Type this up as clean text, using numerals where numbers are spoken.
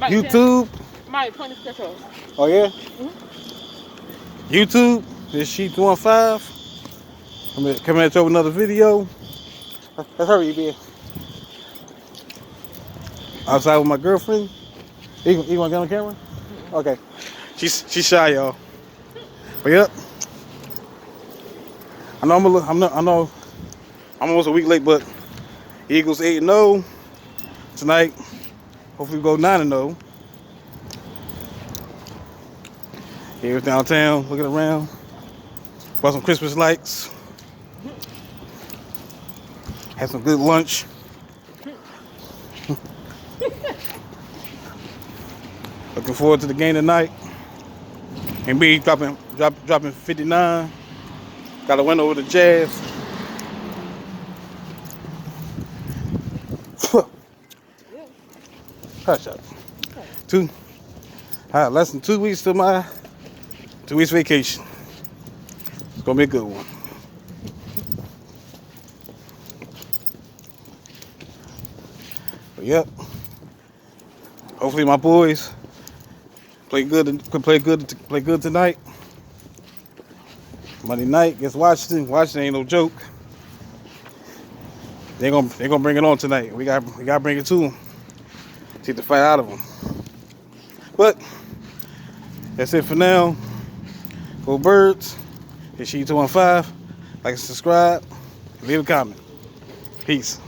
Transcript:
YouTube. Mike, point the control. Oh yeah. YouTube. This Sheep 215. Coming at you with another video. Let's hurry, you outside with my girlfriend. You want to get on camera? Okay. She's shy, y'all. But yep. I know I'm almost a week late, but Eagles 8-0 tonight. Hopefully we go 9-0. Here downtown, looking around. Bought some Christmas lights. Had some good lunch. Looking forward to the game tonight. Embiid dropping 59. Got a win over the Jazz. Hush up. Less than 2 weeks to my 2 weeks vacation. It's gonna be a good one. But yep. Hopefully my boys play good tonight. Monday night against Washington. Washington ain't no joke. They gonna bring it on tonight. We gotta bring it to them. Take the fight out of them. But that's it for now. Go Birds. It's Sheep 215. Like and subscribe. Leave a comment. Peace.